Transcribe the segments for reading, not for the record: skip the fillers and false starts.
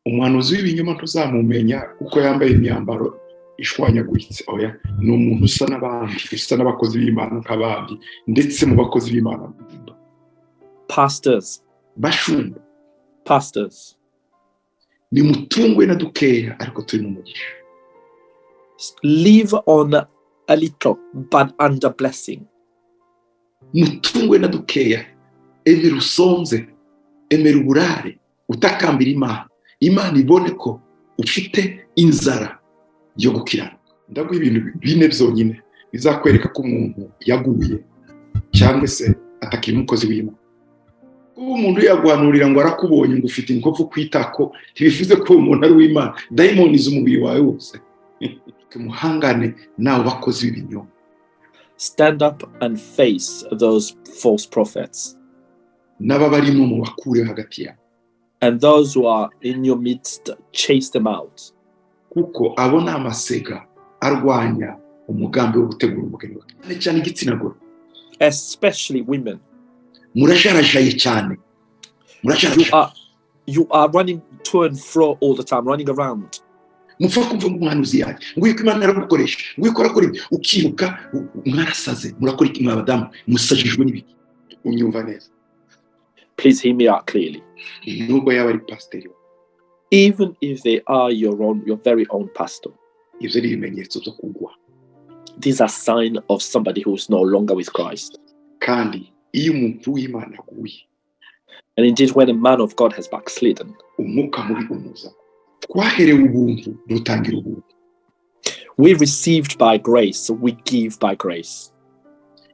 umuhanuzi w'ibinyoma ntuzamumenya kuko yambaye imyambaro ishwanyaguritse. Oya, ni umuntu usa n'abandi, usa n'abakozi b'Imana nk'abandi, ndetse mu bakozi b'Imana. Pastors. Bashumba. Pastors. Nimutungwe na dukeya ariko turi mu mugisha. Live on a little but under blessing. Mutungwe na dukeya, emera usonze, emera uburare, utakambira Imana. Imana ibone ko ufite inzara yo gukiranuka. Ndaguha ibintu bine byonyine bizakwereka ko umuntu yaguye cyangwa se atakiri umukozi w'Imana. Kuba umuntu yaguhanurira ngo arakubonye ngo ufite inkovu kwitako, ntibivuze ko umuntu ari w'Imana. Dayimoniza umubiri wawe wose. Muhangane nawe bakozi b'ibinyoma. Stand up and face those false prophets. N'ababarimo mu bakure hagati yabo. And those who are in your midst, chase them out. Kuko abona amasega arwanya umugambi wo gutegura umugeni wawe. Cyane igitsina gore. Especially women. Murasharajaye cyane. You are running to and fro all the time, running around. Mupfa kumva umuhanuzi yaje ngo yuko Imana aragukoresha ngo ikora kuri ukiruka mwarasaze murakora iki mwabadamu musajijwe n'ibiki. Unyumva neza? Please hear me out clearly. Nubwo yaba ari pastor, even if they are your very own pastor, ibyo ari ibimenyetso byo kugwa. These are sign of somebody who is no longer with Christ. Kandi iyo umuntu w'Imana aguye, and indeed when a man of God has backslidden, umwuka mubi umuza. Twaherewe ubuntu dutangira ubuntu. We received by grace, we give by grace.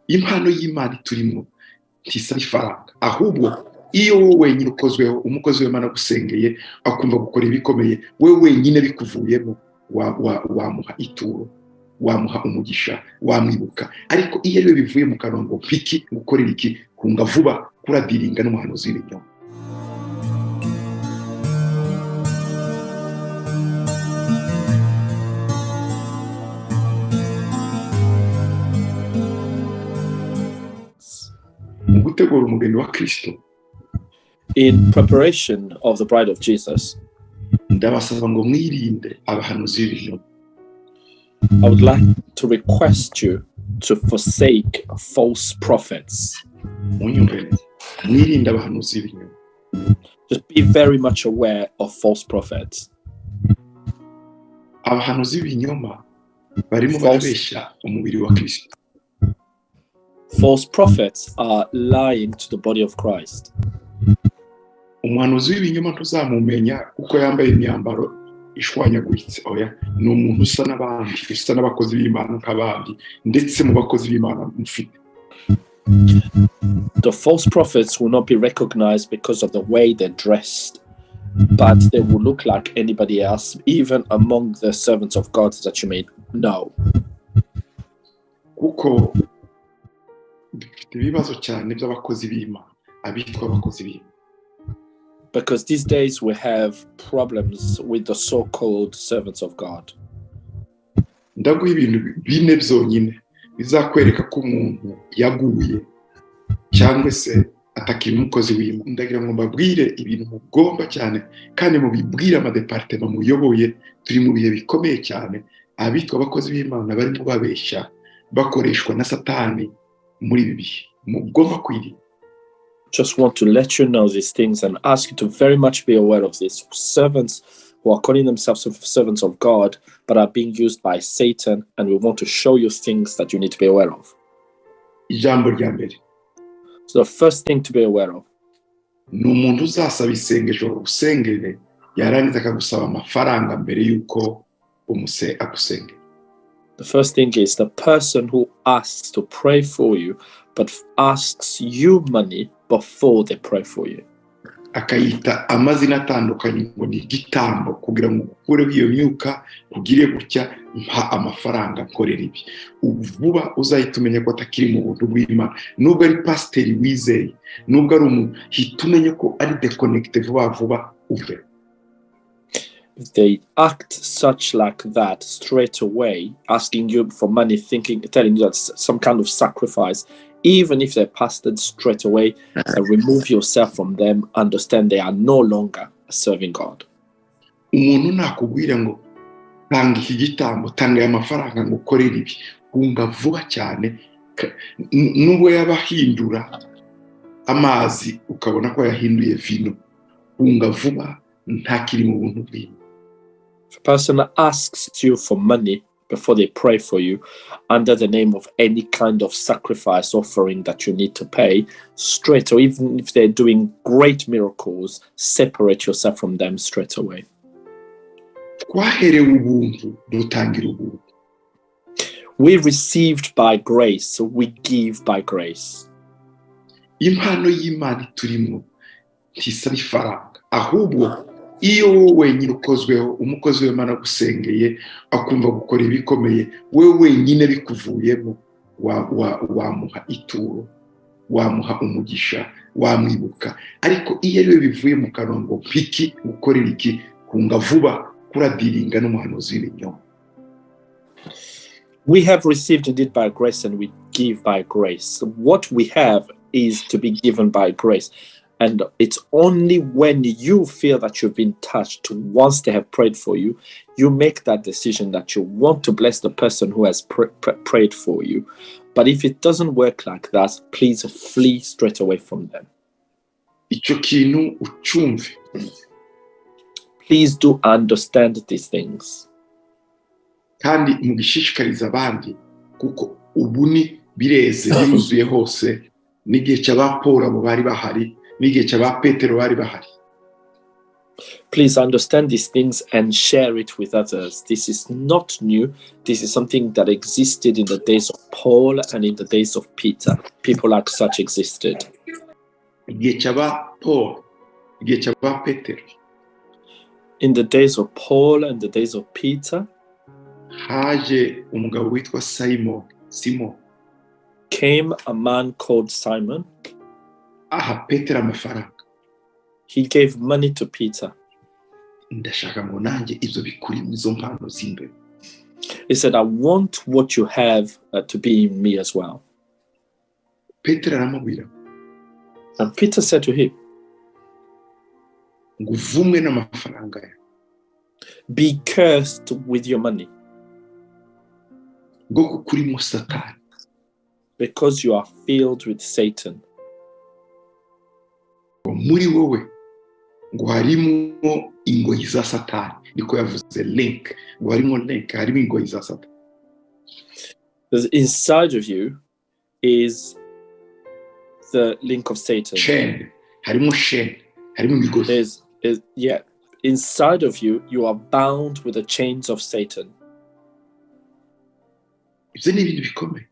Impano y'Imana turimo ntisa ifaranga, ahubwo iyo wowe wenyine ukozweho, umukozi w'Imana gusengeye akumva gukora ibikomeye, wewe wenyine bikuvuyemo, wamuha ituro, wamuha umugisha, wamwibuka. Ariko iyo rero bivuye mu karongo piki gukorera iki, kunga vuba kuradiringa n'umuhanuzi w'ibinyoma. Gutegura umugeni wa Kristo, in preparation of the bride of Jesus, ndabasaba ngo mwirinde abahanuzi b'ibinyoma. I would like to request you to forsake false prophets. Mwirinde abahanuzi b'ibinyoma. Just be very much aware of false prophets. Abahanuzi b'ibinyoma barimo barabeshya umubiri wa Kristo. False prophets are lying to the body of Christ. Umuhanuzi w'ibinyoma ntuzamumenya kuko yambaye imyambaro ishwanyaguritse. Oya, ni umuntu usa n'abandi, usa n'abakozi b'Imana nk'abandi, ndetse mu bakozi b'Imana mufite. The false prophets will not be recognized because of the way they're dressed, but they will look like anybody else, even among the servants of God that you may know. Kuko dufite ibibazo cyane by'abakozi b'Imana, abitwa abakozi b'Imana. Because these days we have problems with the so-called servants of God. Ndaguha ibintu bine byonyine bizakwereka ko umuntu yaguye cyangwa se atakiri umukozi w'Imana. Ndagira ngo mbabwire ibintu mugomba cyane kandi mubibwire amadepartement muyoboye. Turi mu bihe bikomeye cyane, abitwa abakozi b'Imana barimo babeshya, bakoreshwa na Satani muri ibi bihe. Mugomba kwirinda. Just want to let you know these things and ask you to very much be aware of this. Servants who are calling themselves servants of God but are being used by Satan, and we want to show you things that you need to be aware of. Ijambo rya mbere. So the first thing to be aware of, ni umuntu uzasaba isengesho usengere yarangiza akagusaba amafaranga mbere yuko agusengera. The first thing is the person who asks to pray for you but asks you money before they pray for you. Akayita amazina atandukanye ngo ni igitambo kugira ngo ukureho iyo myuka, ugire gutya, mpa amafaranga nkorera ibi. Vuba uzahita umenya ko atakiri mu buntu bw'Imana. Nubwo ari pasiteri wizeye, nubwo ari umuntu, hita umenya ko ari deconnecte vuba uve. They act such like that straight away, asking you for money, telling you that's some kind of sacrifice. Even if they're pastored, straight away, remove yourself from them. Understand they are no longer serving God. umuntu nakubwira ngo tanga iki gitambo, tanga aya mafaranga ngo ukorere ibi, hunga vuba cyane. Nubwo yabahindura amazi ukabona ko yahinduye vino, hunga vuba, ntakiri mu buntu bw'Imana. If a person asks you for money before they pray for you under the name of any kind of sacrifice offering that you need to pay, straight, or even if they're doing great miracles, separate yourself from them straight away. Twaherewe ubuntu, dutangira ubuntu. We received by grace, so we give by grace. Impano y'Imana turimo ntisaba ifaranga, ahubwo iyo wowe wenyine ukozweho, umukozi w'Imana gusengeye akumva gukora ibikomeye, wowe wenyine bikuvuyemo, wamuha ituro, wamuha umugisha, wamwibuka. Ariko iyo ariwe bivuye mu kanwa ngo piki gukorera iki, hunga vuba, kuradiringa n'umuhanuzi w'ibinyoma. We have received indeed by grace, and we give by grace. What we have is to be given by grace. And it's only when you feel that you've been touched, once they have prayed for you, you make that decision that you want to bless the person who has prayed for you. But if it doesn't work like that, please flee straight away from them. Icyo kintu ucyumve. Please do understand these things. Kandi mugishishikariza abandi, kuko ubu ni bireze biruzuye hose, n'igihe cy'abapora abo bari bahari, n'igihe cy'abapetero bari bahari. Please understand these things and share it with others. This is not new. This is something that existed in the days of Paul and in the days of Peter. People like such existed. Igihe cy'abapora, igihe cy'abapetero. In the days of Paul and the days of Peter, haje umugabo witwa Simon. Came a man called Simon. Aha Petero amafaranga. He gave money to Peter. Ndashaka ngo nanjye ibyo bikuri izo mpano z'imbere. He said, I want what you have to be in me as well. Petero aramubwira. And Peter said to him, ngo uvumwe n'amafaranga yawe. Be cursed with your money. Ngo kurimo Satani. Because you are filled with Satan. Muri wowe ngo harimo ingoyi za Satani. Niko yavuze link. Ngo harimo link, harimo ingoyi za Satani. Inside of you is the link of Satan. Chain. Harimo chain. Harimo migozi. Yeah. Inside of you, you are bound with the chains of Satan. Ibyo ni ibintu bikomeye.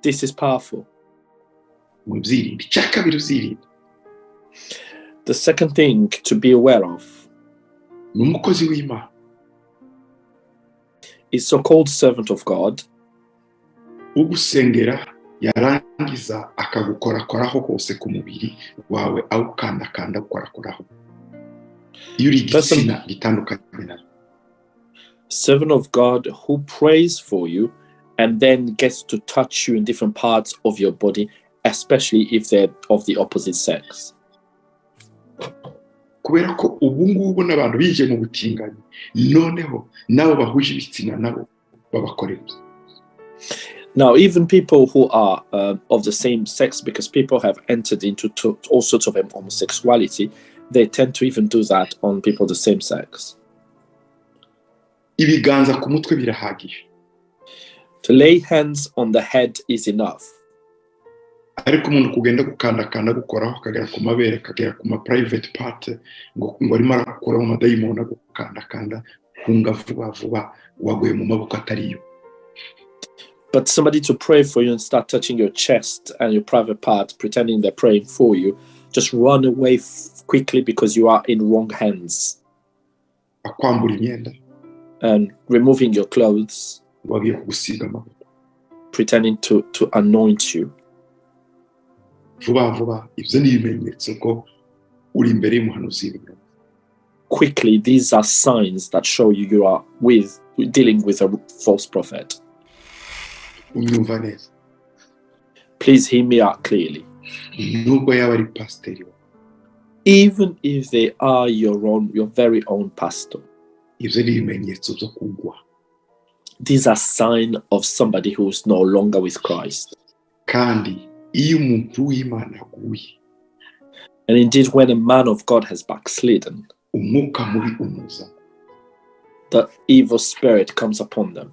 This is powerful. Mubyirinde. Cyakabiri uzirinde. The second thing to be aware of n'umukozi w'Imana. is so-called servant of God. Ugusengera yarangiza akagukorakoraho hose ku mubiri wawe, awukandakanda gukorakoraho. Iyo uri igitsina gitandukanye na. Servant of God who prays for you and then gets to touch you in different parts of your body, especially if they're of the opposite sex. Kubera ko ubu ngubu n'abantu bije mu butinganyi, noneho nabo bahuje ibitsina nabo babakorera. Now, even people who are of the same sex, because people have entered into all sorts of homosexuality, they tend to even do that on people of the same sex. Ibiganza ku mutwe birahagije. To lay hands on the head is enough. Ariko umuntu kugenda gukandakanda gukoraho akagera ku mabere, akagera ku ma private part, ngo arimo arakora mu madayimoni gukandakanda, hunga vuba vuba, waguye mu maboko atariyo. But somebody to pray for you and start touching your chest and your private parts, pretending they're praying for you, just run away quickly because you are in wrong hands. Akwambura imyenda. And removing your clothes, wagiye kugusiga amavuta. Pretending to anoint you. Vuba vuba, ibyo ni ibimenyetso ko uri imbere y'umuhanuzi w'ibinyoma. Quickly, these are signs that show you are dealing with a false prophet. Unyumva neza. Please hear me out clearly. Nubwo yaba ari pasiteri. even if they are your very own pastor. Ibyo ni ibimenyetso byo kugwa. These are signs of somebody who is no longer with Christ. Kandi iyo umuntu w'Imana aguye, and indeed when a man of God has backslidden, umwuka mubi umuza. The evil spirit comes upon them.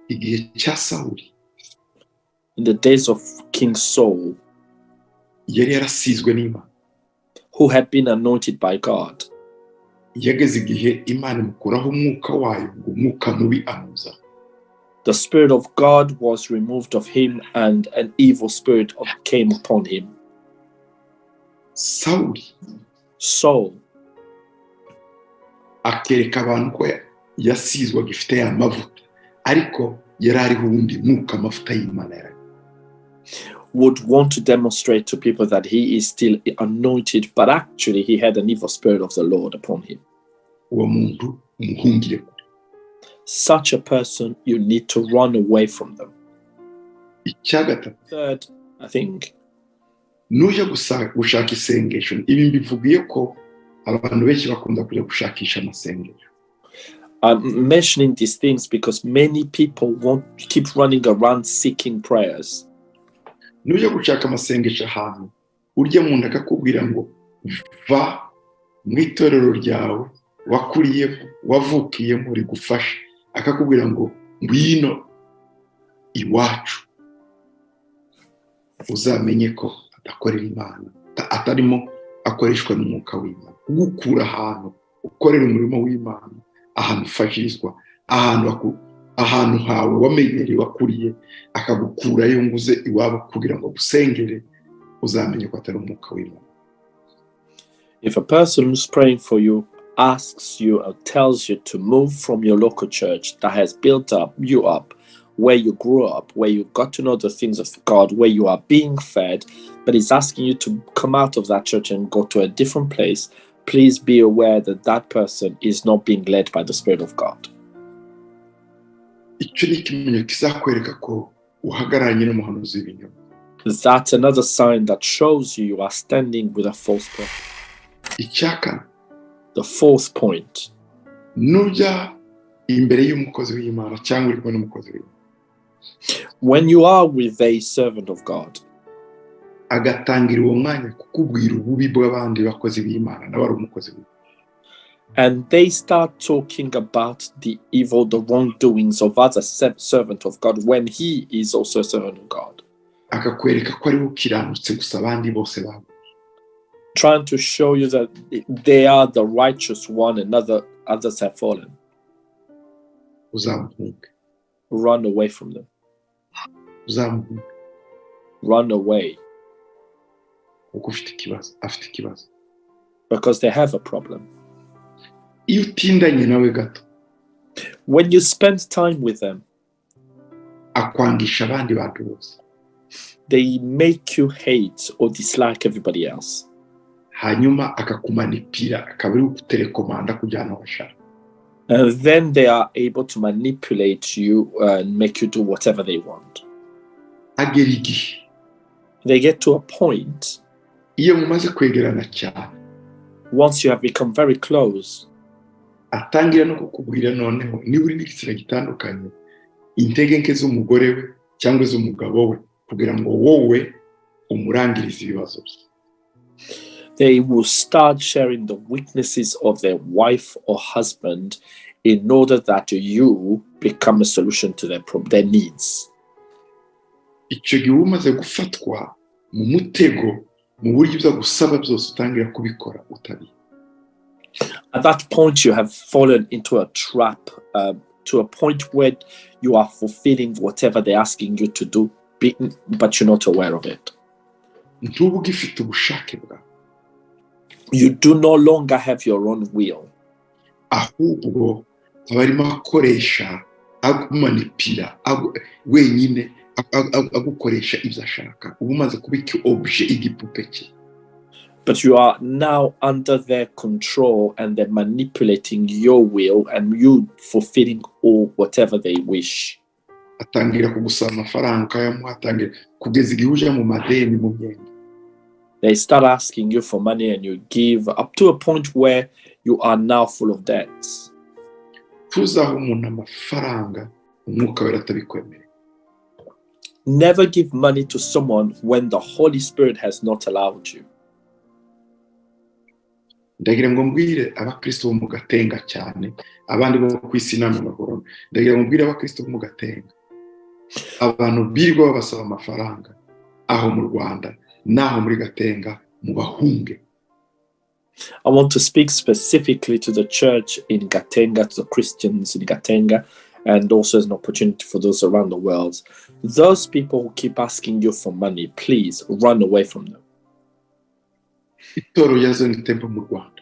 Igihe cya Sawuli, in the days of King Saul, yari yarasizwe n'Imana, who had been anointed by God, yageze igihe Imana imukuraho umwuka wayo ngo umwuka mubi amuza. The spirit of God was removed of him and an evil spirit came upon him. Saul akereka abantu ko yasizwe gifite ya mavuta, ariko yari ariho ubundi mwuka amavuta y'Imana yari. Would want to demonstrate to people that he is still anointed, but actually he had an evil spirit of the Lord upon him. Uwo muntu umuhungire. Such a person, you need to run away from them. Third, I think, nuja gushaka isengesho, ibi mbivugiye ko abantu benshi bakunda kujya gushakisha amasengesho. I'm mentioning these things because many people keep running around seeking prayers. Nuja gushaka amasengesho ahantu, urya muntu akakubwira ngo va mu itorero ryawe wakuriyemo wavukiyemo rigufasha, akakubwira ngo ngwino iwacu, uzamenye ko adakorera Imana, atarimo akoreshwa n'umwuka w'Imana. Gukura ahantu ukorera umurimo w'Imana, ahantu ufashirizwa, ahantu hawe wamenyereye wakuriye, akagukurayo ngo uze iwabo kugira ngo gusengere, uzamenye ko atari umwuka w'Imana. If a person who's praying for you asks you or tells you to move from your local church that has built you up, where you grew up, where you got to know the things of God, where you are being fed, but is asking you to come out of that church and go to a different place, please be aware that that person is not being led by the Spirit of God. That's another sign that shows you are standing with a false prophet. The fourth point. When you are with a servant of God, and they start talking about the evil, the wrongdoings of other servant of God when he is also a servant of God, trying to show you that they are the righteous one and others have fallen. Run away from them. Run away. Because they have a problem. When you spend time with them, they make you hate or dislike everybody else. And then they are able to manipulate you and make you do whatever they want. They get to a point, once you have become very close, they will start sharing the weaknesses of their wife or husband in order that you become a solution to their needs. At that point, you have fallen into a trap, to a point where you are fulfilling whatever they're asking you to do, but you're not aware of it. You do no longer have your own will. But you are now under their control and they're manipulating your will and you fulfilling all whatever they wish. They start asking you for money and you give, up to a point where you are now full of debts. tuzaho umuntu amafaranga umwuka wera atabikwemerera. Never give money to someone when the Holy Spirit has not allowed you. Ndagira ngo mbwire abakristo bo mu Gatenga cyane, abandi bo ku isi n'amahoro. Ndagira ngo mbwire abakristo bo mu Gatenga, abantu birirwa babasaba amafaranga aho mu Rwanda naho muri Gatenga mu bahunge. I want to speak specifically to the church in Gatenga, to the Christians in Gatenga, and also as an opportunity for those around the world. Those people who keep asking you for money, please run away from them. Itoro ya Zion Temple mu Rwanda,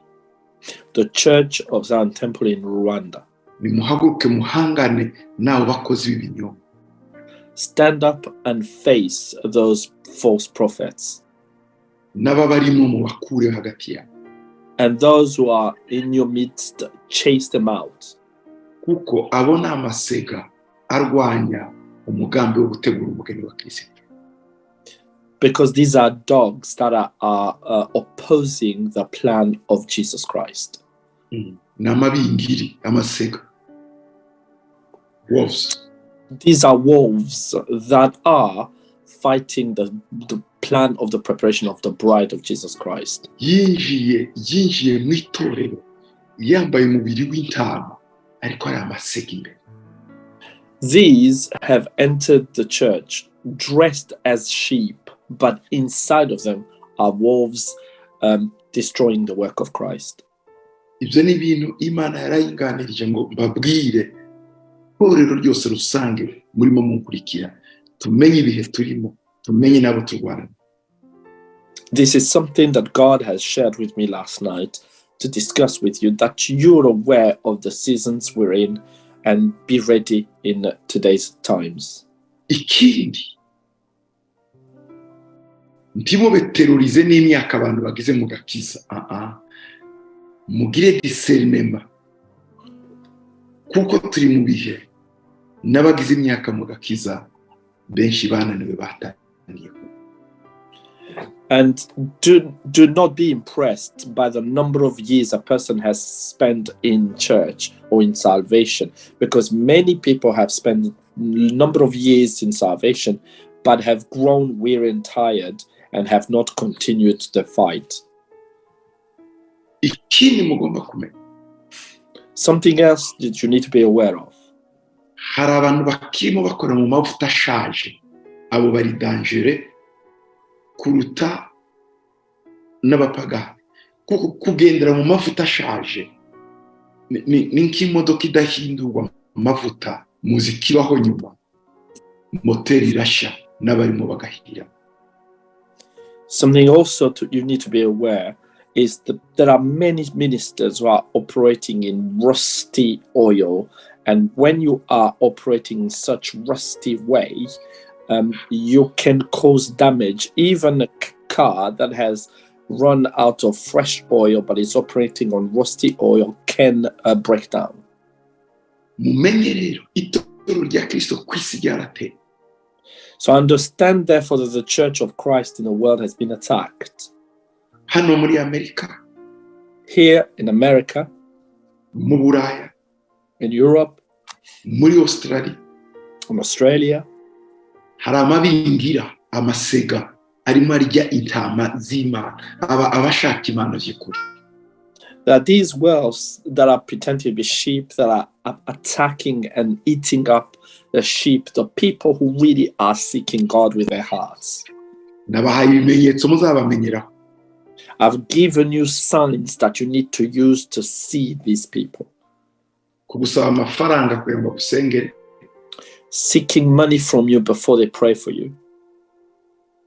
The Church of Zion Temple in Rwanda. nimuhaguruke muhangane n'abo bakozi b'ibinyoma. Stand up and face those false prophets. N'ababarimo mu bakure hagati yabo. And those who are in your midst, chase them out. Kuko abona amasega arwanya umugambi wo gutegura umugeni wa Kristo. Because these are dogs that are opposing the plan of Jesus Christ. N'amabingiri amasega. Wolves. These are wolves that are fighting the plan of the preparation of the bride of Jesus Christ. Yinjiye mu itorero yambaye umubiri w'intama ariko ari amasega imbere. These have entered the church dressed as sheep, but inside of them are wolves destroying the work of Christ. Ibyo ni ibintu Imana yarayinganirije ngo mbabwire itorero ryose rusange murimo mukurikira, tumenye ibihe turimo, tumenye nabo turwana. This is something that God has shared with me last night to discuss with you, that you're aware of the seasons we're in and be ready in today's times. Ikindi ndimo beterorize n'imyaka abantu bagize mu gakiza. Mugire discernment, kuko turi mu bihe n'abagize imyaka mu gakiza benshi bananiwe batangiye. And do not be impressed by the number of years a person has spent in church or in salvation, because many people have spent a number of years in salvation but have grown weary and tired and have not continued the fight. Ikindi mugomba kumenya, something else that you need to be aware of. hari abantu bakirimo bakora mu mavuta ashaje, abo bari dangere kuruta n'abapagani. Kuko kugendera mu mavuta ashaje ni nk'imodoka idahindurwa amavuta, muziki baho nyuma moteri irashya n'abarimo bagahira. Something also you need to be aware is that there are many ministers who are operating in rusty oil, and when you are operating in such rusty way, you can cause damage. Even a car that has run out of fresh oil but is operating on rusty oil can break down. Mumenye rero itorero rya Kristo kwisi ryarateye. So understand therefore that the Church of Christ in the world has been attacked. Hano muri Amerika, here in America, mu Buraya, in Europe, muri Australia, in Australia, hari amabingira amasega arimo arya intama z'Imana, abashaka imana y'ukuri. There are these wolves that are pretending to be sheep that are attacking and eating up the sheep, the people who really are seeking God with their hearts. Nabahaye ibimenyetso muzabamenyeraho. I've given you signs that you need to use to see these people. Kugusaba amafaranga kugira ngo gusengere. Seeking money from you before they pray for you.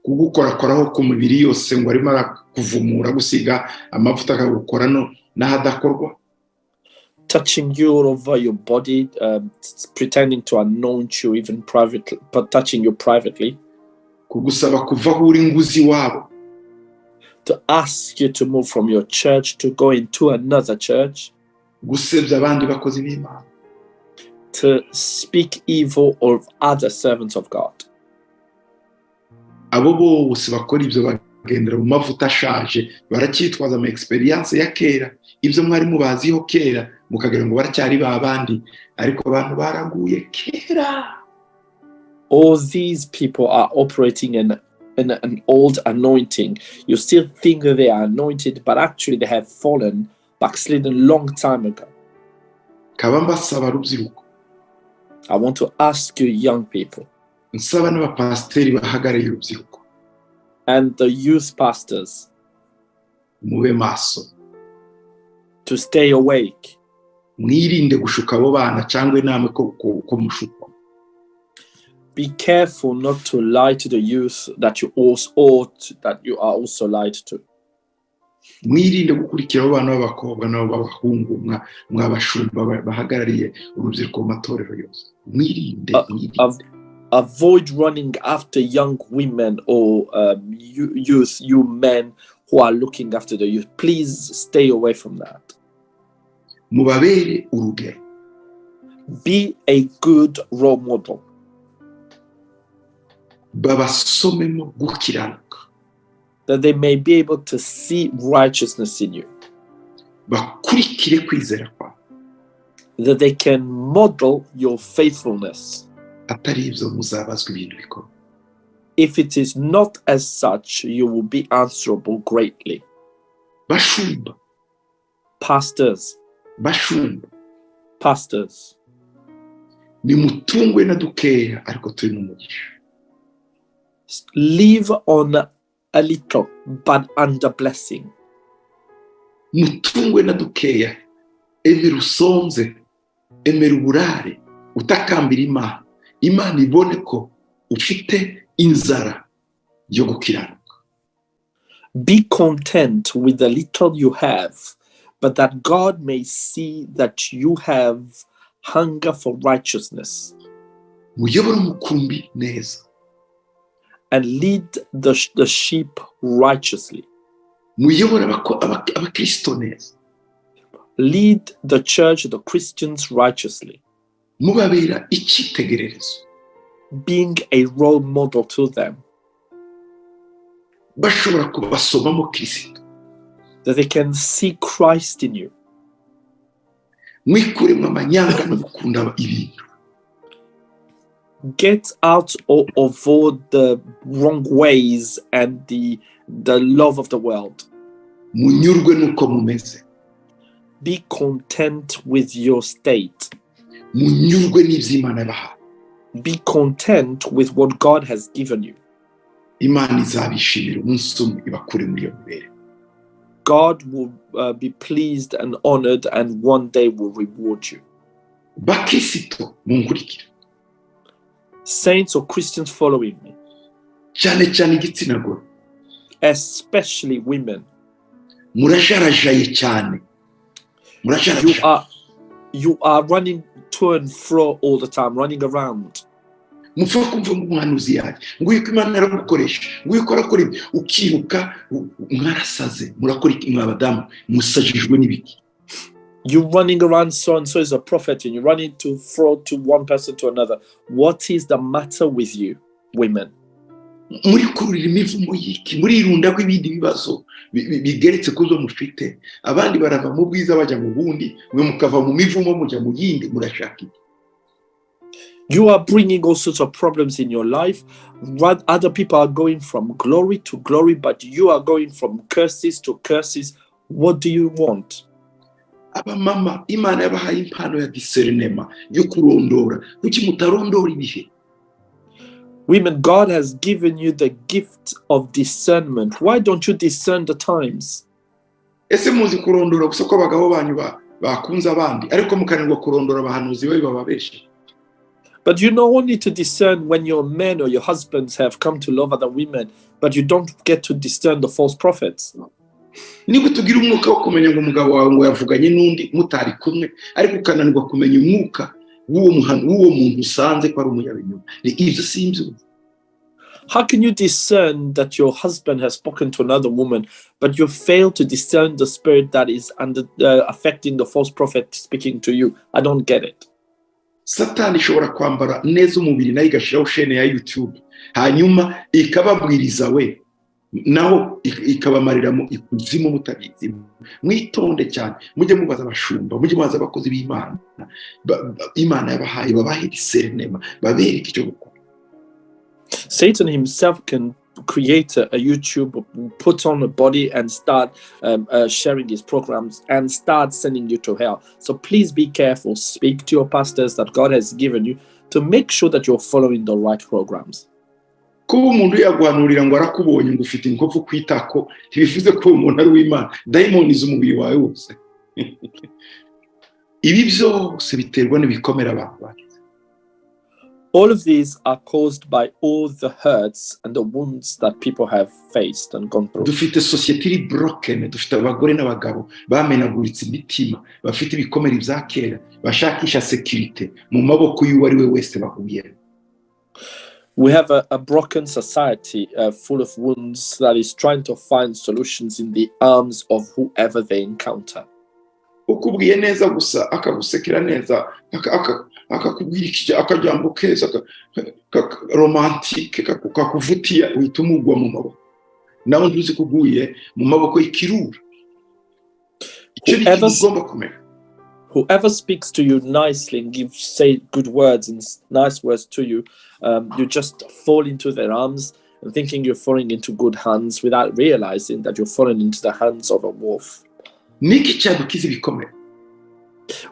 Kugukorakoraho ku mubiri yose ngo arimo arakuvumura gusiga amavuta akagukora n'ahadakorwa. Touching you all over your body, pretending to anoint you even privately, but touching you privately. Kugusaba kuva aho uri nguzi wabo. To ask you to move from your church to go into another church. Gusebya abandi bakozi b'Imana. To speak evil of other servants of God. Abo bose bakora ibyo bagendera mu mavuta ashaje baracyitwaza ama experience ya kera ibyo mwari mubaziho kera mukagira ngo baracyari babandi ariko abantu baraguye kera. All these people are operating in an old anointing. You still think that they are anointed, but actually they have fallen, backslidden a long time ago. Kaba mbasaba rubyiruko, I want to ask you, young people, nsaba n'abapasiteri bahagarariye urubyiruko, and the youth pastors, mube maso, to stay awake. mwirinde gushuka abo bana cyangwa namwe ko mushukwa. Be careful not to lie to the youth that you are also lied to. Mwirinde gukurikira abo bana b'abakobwa n'abo b'abahungu mwabashumba bahagarariye urubyiruko mu matorero yose. Mwirinde. Avoid running after young women or youth, you men who are looking after the youth. Please stay away from that. Mubabere urugero. Be a good role model. Babasomemo gukiranuka. That they may be able to see righteousness in you. Bakurikire kwizera kwawe. That they can model your faithfulness. Atari ibyo muzabazwa ibintu bikomeye. If it is not as such, you will be answerable greatly. Bashumba. Pastors. Bashumba. Pastors. Nimutungwe na dukeya ariko turi mu mugisha. Live on a little but under blessing. Mutungwe na dukeya, emera usonze, emera uburare, utakambira Imana. Imana ibone ko ufite inzara yo gukiranuka. Be content with the little you have, but that God may see that you have hunger for righteousness. Muyobore umukumbi neza. And lead the sheep righteously. Muyobore abakristo neza. Lead the church, the Christians righteously. Mubabera icyitegererezo. Being a role model to them. Bashobora kubasomamo Kristo. That they can see Christ in you. Mwikuremo amanyanga no gukunda ibintu. Get out of all the wrong ways and the love of the world. Munyurwe nuko mumeze. Be content with your state. Munyurwe n'ivy'Imana yabahaye. Be content with what God has given you. Imana izabishimira umunsi umwe ibakure muri iyo mibereho. God will be pleased and honored, and one day will reward you. Bakristo munkurikira. Saints or Christians following me. Cyane cyane igitsina gore. Especially women. Murajarajaye cyane. You are running to and fro all the time, running around. Mupfa kumva umuhanuzi yaje nguye ko Imana aragukoresha nguye ko arakora ibi ukiruka mwarasaze murakora iki mwabadamu musajijwe n'ibiki. You running around, so and so is a prophet, and you're running to fro to one person to another. What is the matter with you, women? Muri kurira imivumo yiki muri irunda ko ibindi bibazo bigeretse kuzo mufite abandi barava mu bwiza baja mu bundi mwe mukava mu mivumo muja mu yindi murashaka. You are bringing all sorts of problems in your life. Other people are going from glory to glory, but you are going from curses to curses. What do you want? Aba mama Imana yabahaye impano ya discernment yo kurondora kuki mutarondora ibihe. Women, God has given you the gift of discernment. Why don't you discern the times? Ese muzi kurondora gusa ko abagabo banyu bakunza abandi ariko mukanirwa kurondora abahanuzi bababeshe. But you know only to discern when your men or your husbands have come to love other women, but you don't get to discern the false prophets. Niko tugira umwuka wo kumenya ngo umugabo wawe ngo yavuganye n'undi mutari kumwe ariko ukananirwa kumenya umwuka w'uwo muntu usanze ko ari umunyabinyoma. Ibyo simbyumva. How can you discern that your husband has spoken to another woman, but you fail to discern the spirit that is affecting the false prophet speaking to you? I don't get it. Satani ishobora kwambara neza umubiri nayo igashiraho shene ya YouTube hanyuma ikababwiriza we naho ikabamarira mu ikuzimu mutabizi. Mwitonde cyane, mujye mubaza abashumba, mujye mubaza abakozi b'Imana. Imana yabahaye babahe discernment, babereke icyo gukora. Satan himself can create a YouTube, put on a body and start sharing his programs and start sending you to hell. So please be careful. Speak to your pastors that God has given you to make sure that you're following the right programs. Kuba umuntu yaguhanurira ngo arakubonye ngo ufite inkovu kwitako ntibivuze ko umuntu ari w'Imana. Daimonize umubiri wawe wose. Ibi byose biterwa n'ibikomere abantu. All of these are caused by all the hurts and the wounds that people have faced and gone through. Dufite society iri broken, dufite abagore n'abagabo bamenaguritse imitima, bafite ibikomere bya kera, bashakisha security mu maboko y'uwari we wese bahuye. We have a broken society full of wounds that is trying to find solutions in the arms of whoever they encounter. Ukubwiye neza gusa akagusekera neza akakubwira iki akajambo keza romantique kakuvutiya uhita umugwa mu maboko nawe nduzi kuguye mu maboko y'ikirura. Icyo rigomba kumenya. Whoever speaks to you nicely and say good words and nice words to you, you just fall into their arms and thinking you're falling into good hands without realizing that you're falling into the hands of a wolf.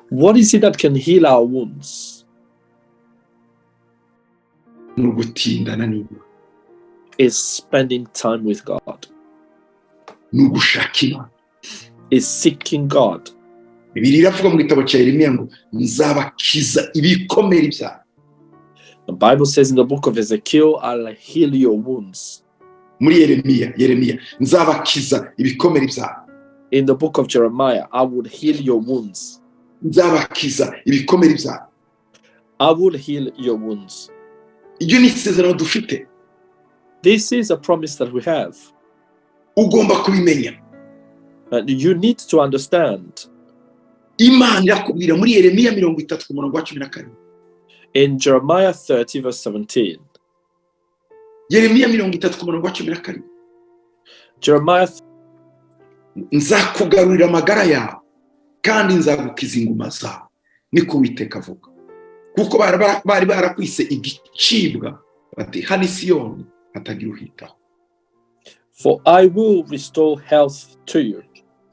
What is it that can heal our wounds? Is spending time with God. Is seeking God. The Bible says in the book of Ezekiel, I'll heal your wounds. In the book of Jeremiah, I would heal your wounds. I will heal your wounds. This is a promise that we have. And you need to understand. In Jeremiah 30 verse 17. Jeremiah nzakugarurira amagara yawe kandi nzagukiza inguma zawe niko Uwiteka avuga kuko bari barakwise igicibwa bati hani Siyoni hatagira uhitaho. For I will restore health to you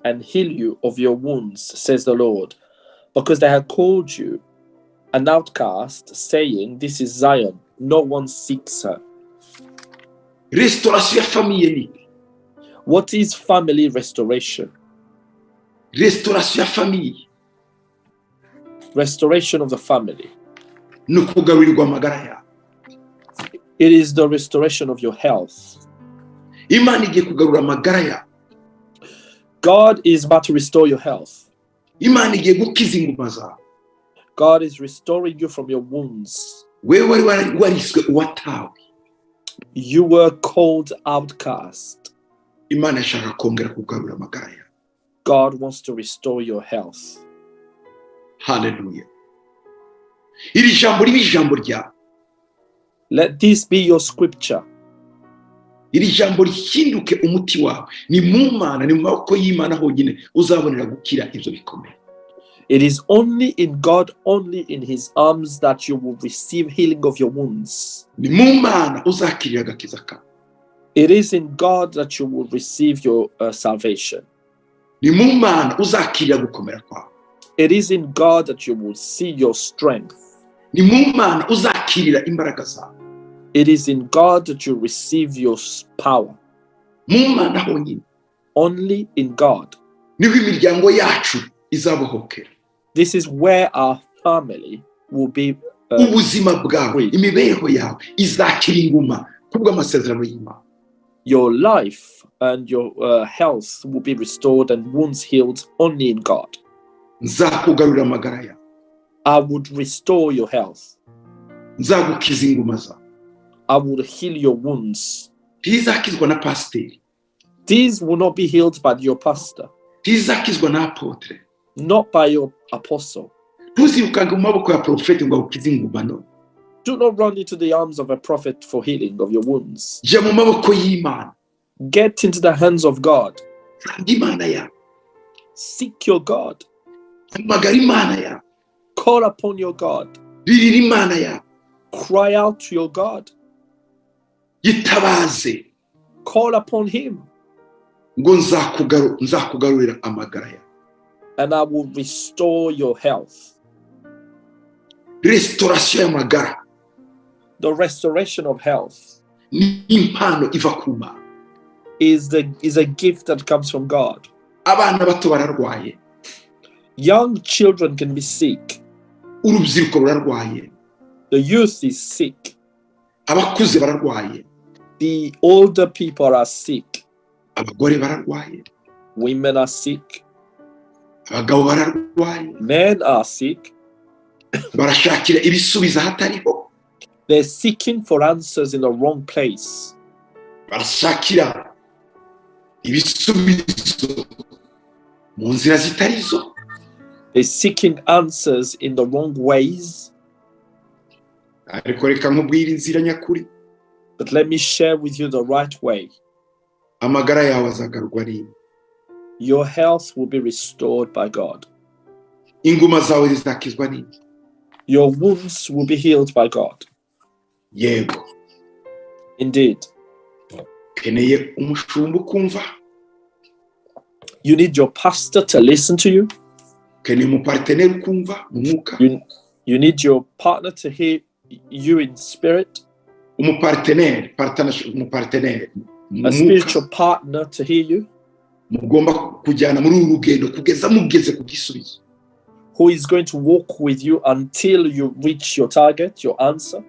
and heal you of your wounds, says the Lord, because they have called you an outcast, saying, this is Zion, no one seeks her. Restauration ya famille ni. What is family restoration? Restauration ya famille. Restoration of the family. Nukugarurirwa amagara yawe. It is the restoration of your health. Imana igiye kugarura amagara yawe. God is about to restore your health. Imana igiye gukiza inguma zawe. God is restoring you from your wounds. Wewe wariswe uwatawe. You were called outcast. Imana ishaka kongera kugarura amagara yawe. God wants to restore your health. Hallelujah. Iri jambo ribe ijambo ryawe. Let this be your scripture. Iri jambo rihinduke umuti wawe. Ni mu Mana, ni mu maboko y'Imana honyine uzabonera gukira ibyo bikomeye. It is only in God, only in His arms that you will receive healing of your wounds. Ni mu Mana uzakirira agakiza kawe. It is in God that you will receive your salvation. Ni mu Mana uzakirira gukomera kwawe. It is in God that you will see your strength. Ni mu Mana uzakirira imbaraga zawe. It is in God that you receive your power. Mu Mana honyine. Only in God. Niho imiryango yacu izabohokera. This is where our family will be ubuzima bwawe, imibereho yawe izakira inguma kubw'amasezerano y'Imana. Your life and your health will be restored and wounds healed only in God. Nzakugarura amagara yawe. I would restore your health. Nzagukiza inguma zawe. I will heal your wounds. Ntizakizwa na pasiteri. These will not be healed by your pastor. Ntizakizwa na apotre. Not by your apostle. Ntuzirukanga mu maboko ya profeti ngo agukize inguma no. Do not run into the arms of a prophet for healing of your wounds. Jya mu maboko y'Imana. Get into the hands of God. Sanga Imana yawe. Seek your God. Hamagara Imana yawe. Call upon your God. Ririra Imana yawe. Cry out to your God. Yitabaze. Call upon him. Ngo nzakugarurira amagara yawe. And I will restore your health. Restoration y'amagara. The restoration of health Ni impano iva ku Mana. is a gift that comes from God. Abana bato bararwaye. Young children can be sick. Urubyiruko rurarwaye. The youth is sick. Abakuze bararwaye. The older people are sick. Abagore bararwaye. Women are sick. Abagabo bararwaye. Men are sick. Barashakira ibisubizo ahatariho. They're seeking for answers in the wrong place. Barashakira ibisubizo mu nzira zitarizo. They're seeking answers in the wrong ways. Ariko reka nkubwire inzira nyakuri. But let me share with you the right way. Amagara yawe azagarurwa n'Imana. Your health will be restored by God. Inguma zawe zizakizwa n'Imana. Your wounds will be healed by God. Yego. Indeed. Keneye umushumba ukumva. You need your pastor to listen to you. Keneye umuparteneri ukumva mu mwuka. You need your partner to hear you in spirit. Umuparteneri. A spiritual partner to hear you. Mugomba kujyana muri uru rugendo kugeza mugeze ku gisubizo. Who is going to walk with you until you reach your target, your answer.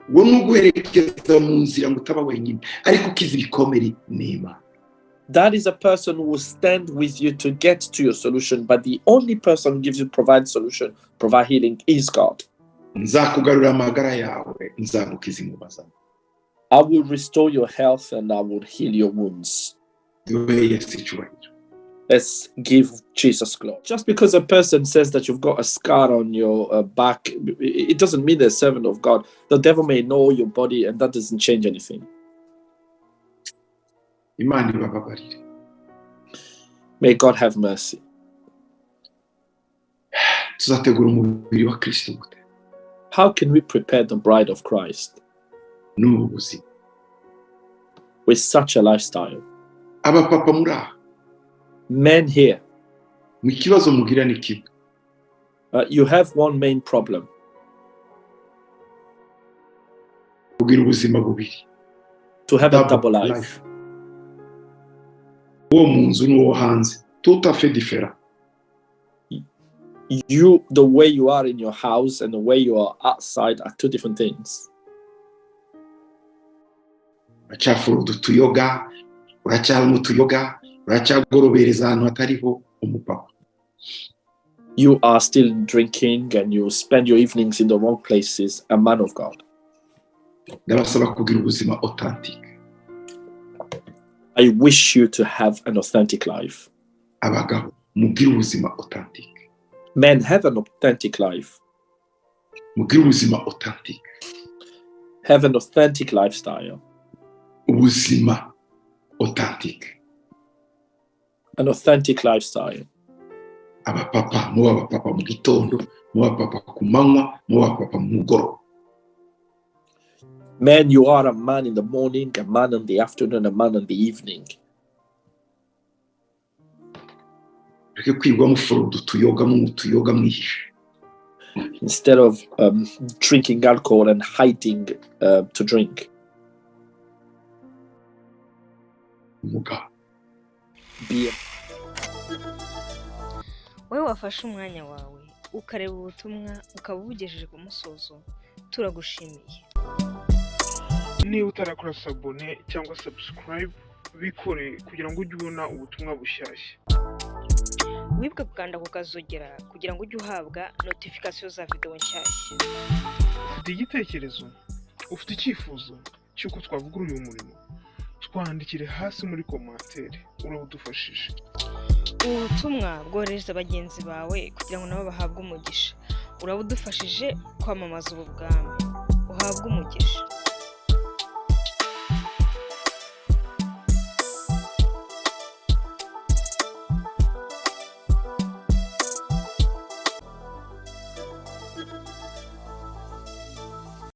Wo nuguherekeza mu nzira ngo utaba wenyine ariko ukiza ibikomere n'Imana. That is a person who will stand with you to get to your solution, but the only person who gives you provide solution, provide healing is God. Nzakugarura amagara yawe, nzagukiza inguma zawe. I will restore your health and I will heal your wounds. Let's give Jesus glory. Just because a person says that you've got a scar on your back, it doesn't mean they're a servant of God. The devil may know your body and that doesn't change anything. May God have mercy. How can we prepare the bride of Christ with such a lifestyle? Men here, you have one main problem. To have a double life. You, the way you are in your house and the way you are outside are two different things. You are still drinking and you spend your evenings in the wrong places, a man of God. I wish you to have an authentic life. Men, have an authentic life. Have an authentic lifestyle. An authentic lifestyle. Man, you are a man in the morning, a man in the afternoon, a man in the evening. Instead of drinking alcohol and hiding to drink. Be wowe wafashe umwanya wawe ukareba ubutumwa ukaba ubugejeje ku musozo, turagushimiye. Niba utarakora sabone cyangwa subscribe bikore kugira ngo ujye ubona ubutumwa bushyashya. Wibuke gukanda ku kazogera kugira ngo ujye uhabwa notification za video nshyashya. Ufite igitekerezo, ufite icyifuzo cy'uko twavugurura uyu murimo, twandikire hasi muri commentaire, urabudufashije. Ubu butumwa bwohereza bagenzi bawe kugira ngo nabo bahabwe umugisha. Urabudufashije kwamamaza ubu bwami. Uhabwe umugisha.